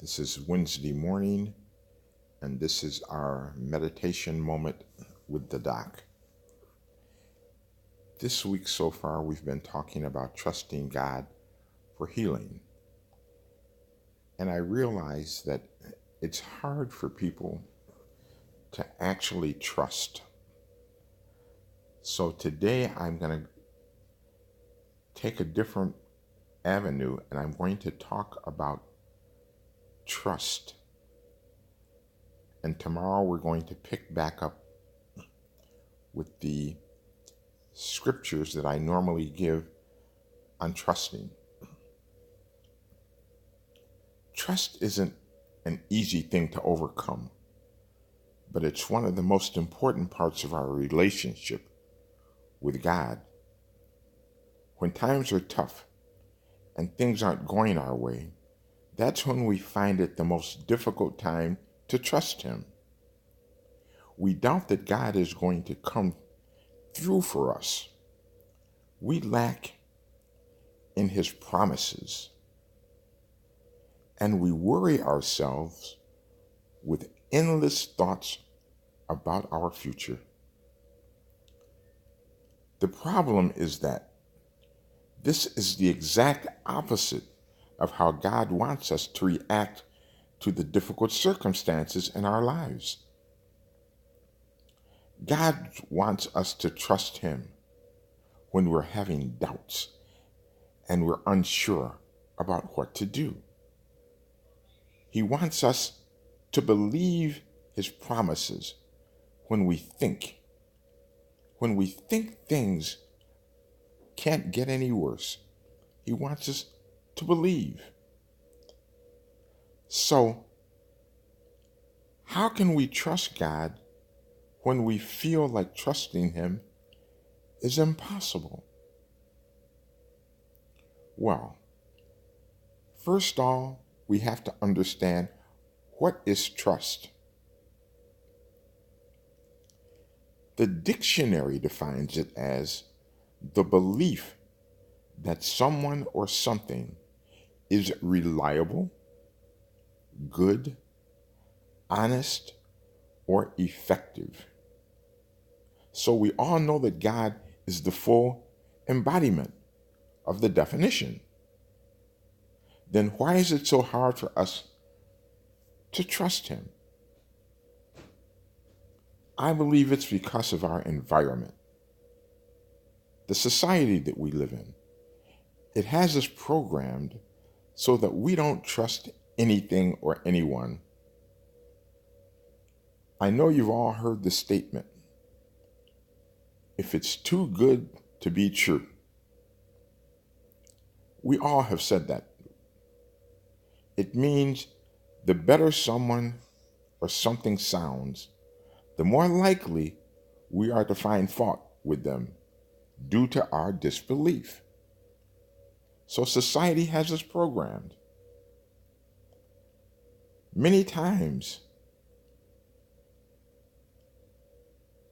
This is Wednesday morning, and this is our meditation moment with the doc. This week so far, we've been talking about trusting God for healing. And I realize that it's hard for people to actually trust. So today I'm going to take a different avenue and I'm going to talk about trust. And tomorrow we're going to pick back up with the scriptures that I normally give on trusting. Trust isn't an easy thing to overcome, but it's one of the most important parts of our relationship with God. When times are tough and things aren't going our way, that's when we find it the most difficult time to trust Him. We doubt that God is going to come through for us. We lack in His promises, and we worry ourselves with endless thoughts about our future. The problem is that this is the exact opposite of how God wants us to react to the difficult circumstances in our lives. God wants us to trust Him when we're having doubts and we're unsure about what to do. He wants us to believe His promises when we think things can't get any worse. He wants us to believe. So, how can we trust God when we feel like trusting Him is impossible? Well, first of all, we have to understand what is trust. The dictionary defines it as the belief that someone or something is reliable, good, honest, or effective. So we all know that God is the full embodiment of the definition. Then why is it so hard for us to trust Him? I believe it's because of our environment, the society that we live in. It has us programmed so that we don't trust anything or anyone. I know you've all heard the statement, if it's too good to be true. We all have said that. It means the better someone or something sounds, the more likely we are to find fault with them due to our disbelief. So society has us programmed. Many times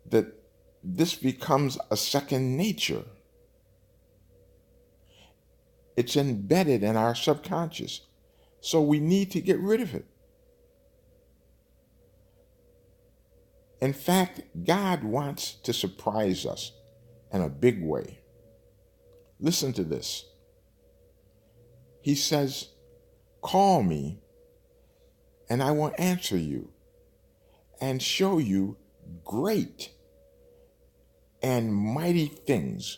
that this becomes a second nature. It's embedded in our subconscious, so we need to get rid of it. In fact, God wants to surprise us in a big way. Listen to this. He says, call me and I will answer you and show you great and mighty things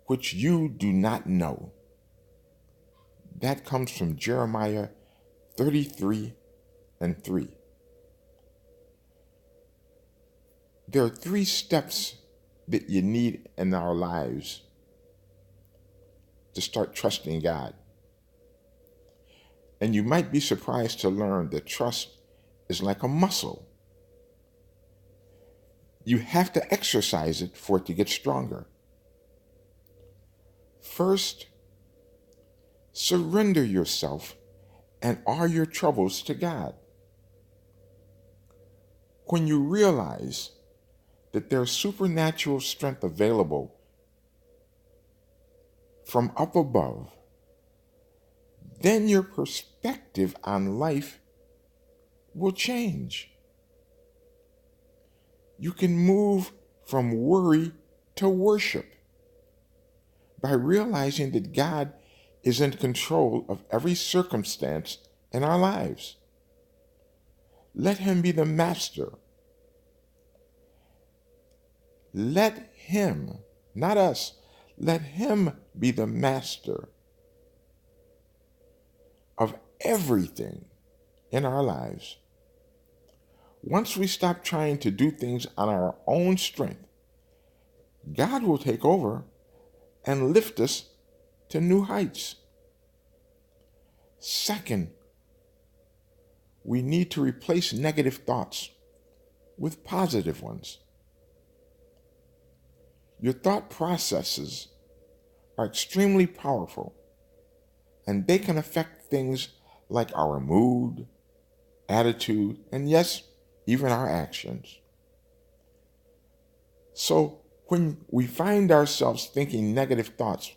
which you do not know. That comes from Jeremiah 33:3. There are 3 steps that you need in our lives to start trusting God. And you might be surprised to learn that trust is like a muscle. You have to exercise it for it to get stronger. First, surrender yourself and all your troubles to God. When you realize that there's supernatural strength available from up above, then your perspective on life will change. You can move from worry to worship by realizing that God is in control of every circumstance in our lives. Let Him be the master. Let Him, not us, let Him be the master of everything in our lives. Once we stop trying to do things on our own strength, God will take over and lift us to new heights. Second, we need to replace negative thoughts with positive ones. Your thought processes are extremely powerful, and they can affect things like our mood, attitude, and yes, even our actions. So when we find ourselves thinking negative thoughts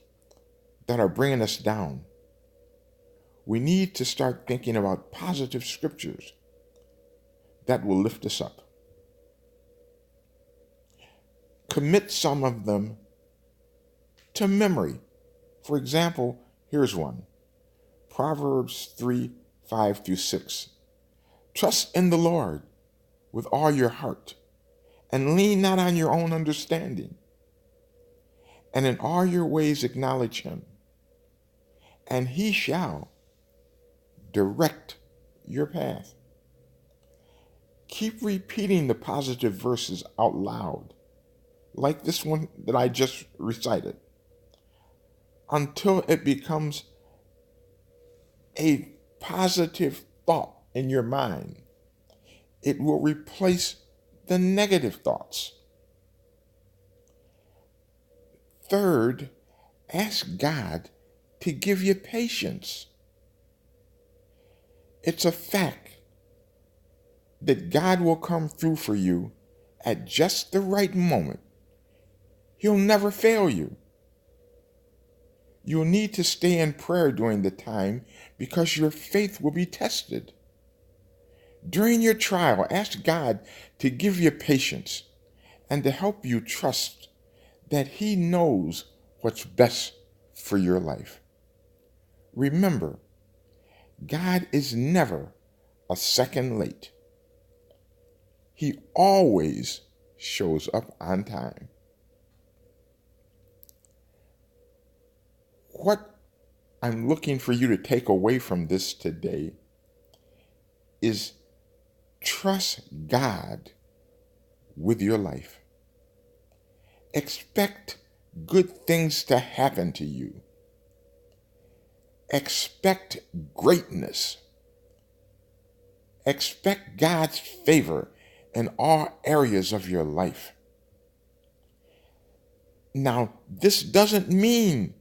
that are bringing us down, we need to start thinking about positive scriptures that will lift us up. Commit some of them to memory. For example, here's one. Proverbs 3:5-6. Trust in the Lord with all your heart, and lean not on your own understanding. And in all your ways acknowledge Him, and He shall direct your path. Keep repeating the positive verses out loud, like this one that I just recited, until it becomes a positive thought in your mind. It will replace the negative thoughts. Third, ask God to give you patience. It's a fact that God will come through for you at just the right moment. He'll never fail you. You'll need to stay in prayer during the time because your faith will be tested. During your trial, ask God to give you patience and to help you trust that He knows what's best for your life. Remember, God is never a second late. He always shows up on time. What I'm looking for you to take away from this today is trust God with your life. Expect good things to happen to you. Expect greatness. Expect God's favor in all areas of your life. Now, this doesn't mean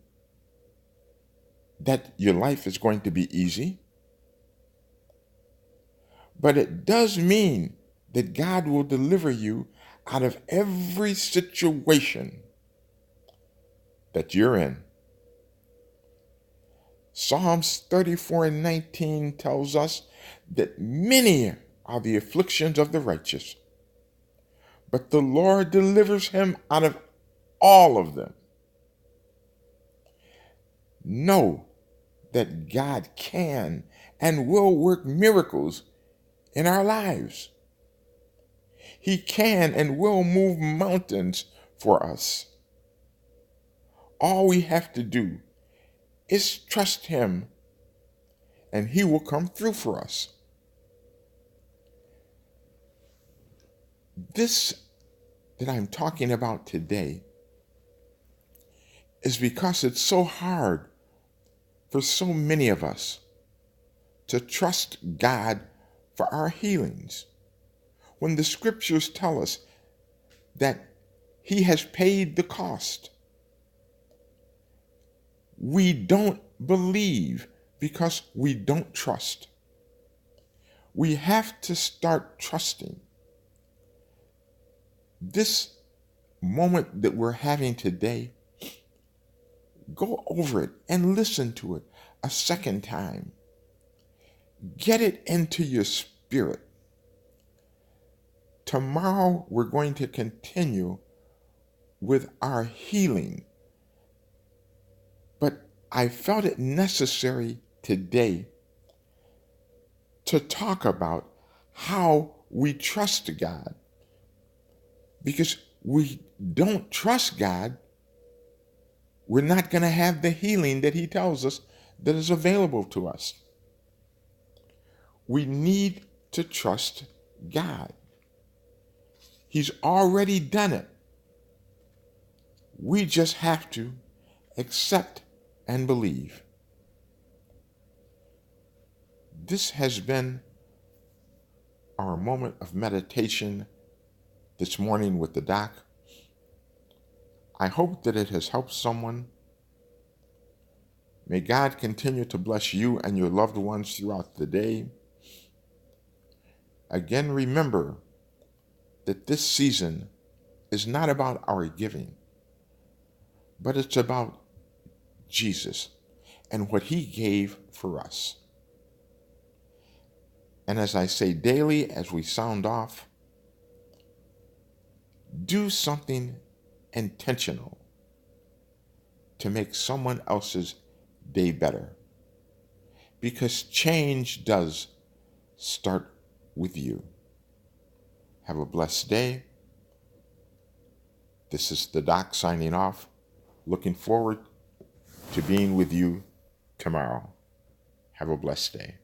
that your life is going to be easy, but it does mean that God will deliver you out of every situation that you're in. Psalms 34:19 tells us that many are the afflictions of the righteous, but the Lord delivers him out of all of them. Know that God can and will work miracles in our lives. He can and will move mountains for us. All we have to do is trust Him, and He will come through for us. This that I'm talking about today is because it's so hard for so many of us to trust God for our healings, when the scriptures tell us that He has paid the cost. We don't believe because we don't trust. We have to start trusting. This moment that we're having today, go over it and listen to it. a second time. Get it into your spirit. Tomorrow we're going to continue with our healing. But I felt it necessary today to talk about how we trust God. Because we don't trust God, we're not going to have the healing that He tells us that is available to us. We need to trust God. He's already done it. We just have to accept and believe. This has been our moment of meditation this morning with the doc. I hope that it has helped someone. May God continue to bless you and your loved ones throughout the day. Again, remember that this season is not about our giving, but it's about Jesus and what He gave for us. And as I say daily as we sound off, do something intentional to make someone else's day better. Because change does start with you. Have a blessed day. This is the doc signing off. Looking forward to being with you tomorrow. Have a blessed day.